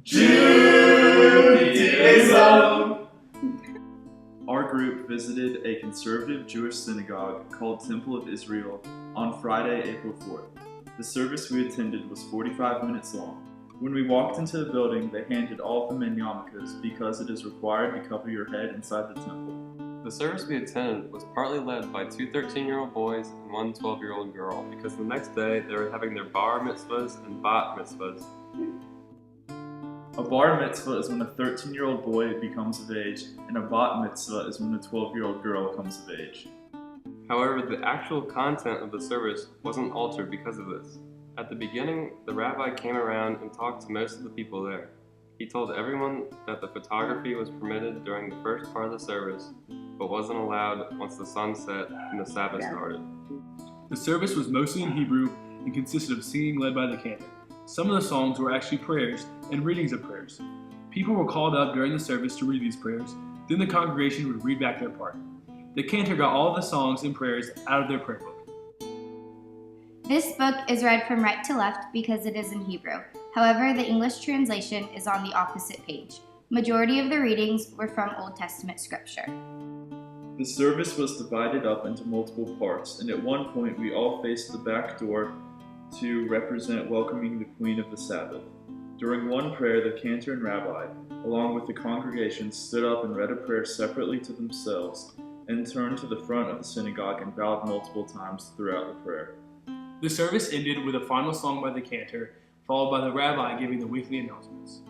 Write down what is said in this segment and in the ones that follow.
Judaism! Our group visited a conservative Jewish synagogue called Temple of Israel on Friday, April 4th. The service we attended was 45 minutes long. When we walked into the building, they handed all of the men yarmulkes because it is required to cover your head inside the temple. The service we attended was partly led by two 13-year-old boys and one 12-year-old girl, because the next day they were having their bar mitzvahs and bat mitzvahs. A bar mitzvah is when a 13-year-old boy becomes of age, and a bat mitzvah is when a 12-year-old girl comes of age. However, the actual content of the service wasn't altered because of this. At the beginning, the rabbi came around and talked to most of the people there. He told everyone that the photography was permitted during the first part of the service, but wasn't allowed once the sun set and the Sabbath started. The service was mostly in Hebrew and consisted of singing led by the cantor. Some of the songs were actually prayers and readings of prayers. People were called up during the service to read these prayers, then the congregation would read back their part. The cantor got all of the songs and prayers out of their prayer book. This book is read from right to left because it is in Hebrew. However, the English translation is on the opposite page. Majority of the readings were from Old Testament scripture. The service was divided up into multiple parts, and at one point we all faced the back door to represent welcoming the Queen of the Sabbath. During one prayer, the cantor and rabbi, along with the congregation, stood up and read a prayer separately to themselves, and turned to the front of the synagogue and bowed multiple times throughout the prayer. The service ended with a final song by the cantor, followed by the rabbi giving the weekly announcements.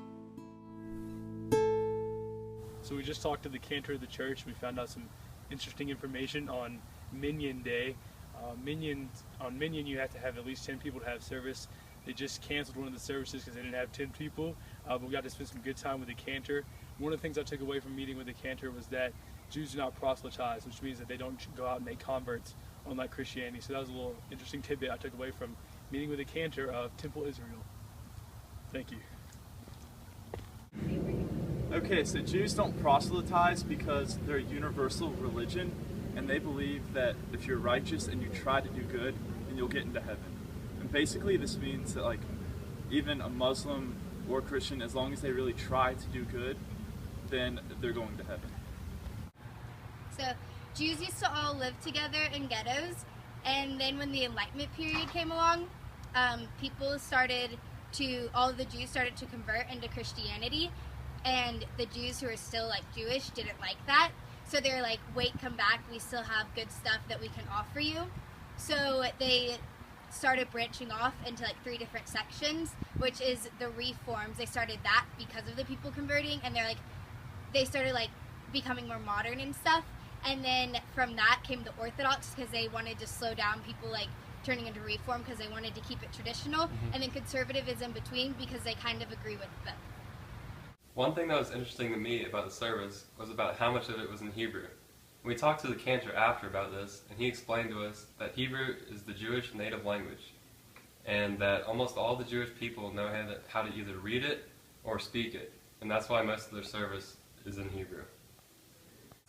So we just talked to the cantor of the church. We found out some interesting information on Minyan Day. On Minyan, you have to have at least 10 people to have service. They just canceled one of the services because they didn't have 10 people, but we got to spend some good time with the cantor. One of the things I took away from meeting with the cantor was that Jews do not proselytize, which means that they don't go out and make converts unlike Christianity. So that was a little interesting tidbit I took away from meeting with the cantor of Temple Israel. Thank you. Okay, so Jews don't proselytize because they're a universal religion, and they believe that if you're righteous and you try to do good, then you'll get into heaven. And basically this means that even a Muslim or Christian, as long as they really try to do good, then they're going to heaven. So Jews used to all live together in ghettos, and then when the Enlightenment period came along, all of the Jews started to convert into Christianity, and the Jews who are still Jewish didn't like that. So they're like, wait, come back, we still have good stuff that we can offer you. So they started branching off into 3 different sections, which is the Reforms. They started that because of the people converting, and they started becoming more modern and stuff. And then from that came the Orthodox, because they wanted to slow down people turning into Reform because they wanted to keep it traditional. And then Conservative is in between because they kind of agree with both. One thing that was interesting to me about the service was about how much of it was in Hebrew. We talked to the cantor after about this, and he explained to us that Hebrew is the Jewish native language, and that almost all the Jewish people know how to either read it or speak it, and that's why most of their service is in Hebrew.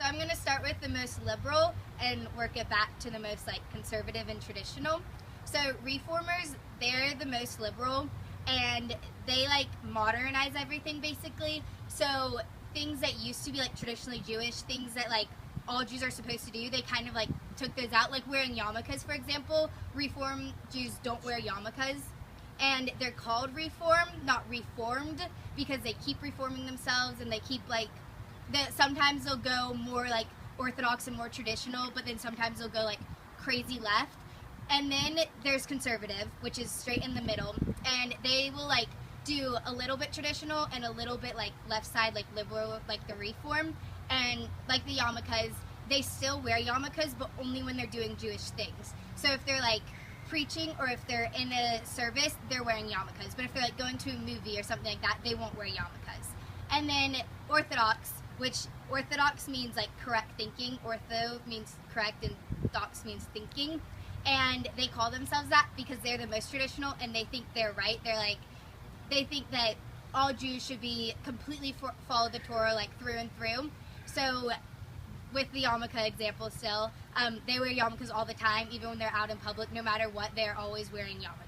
So I'm going to start with the most liberal and work it back to the most conservative and traditional. So Reformers, they're the most liberal, and they modernize everything basically. So things that used to be traditionally Jewish, things that all Jews are supposed to do, they kind of took those out, wearing yarmulkes, for example. Reform Jews don't wear yarmulkes, and they're called Reform, not Reformed, because they keep reforming themselves, and they keep sometimes they'll go more Orthodox and more traditional, but then sometimes they'll go crazy left. And then there's Conservative, which is straight in the middle, and they will do a little bit traditional and a little bit left side, liberal, the Reform. And the yarmulkes, they still wear yarmulkes, but only when they're doing Jewish things. So if they're preaching or if they're in a service, they're wearing yarmulkes. But if they're going to a movie or something like that, they won't wear yarmulkes. And then Orthodox, which Orthodox means correct thinking. Ortho means correct and dox means thinking. And they call themselves that because they're the most traditional, and they think they're right. They think that all Jews should be completely follow the Torah through and through. So with the yarmulke example still, they wear yarmulkes all the time, even when they're out in public. No matter what, they're always wearing yarmulkes.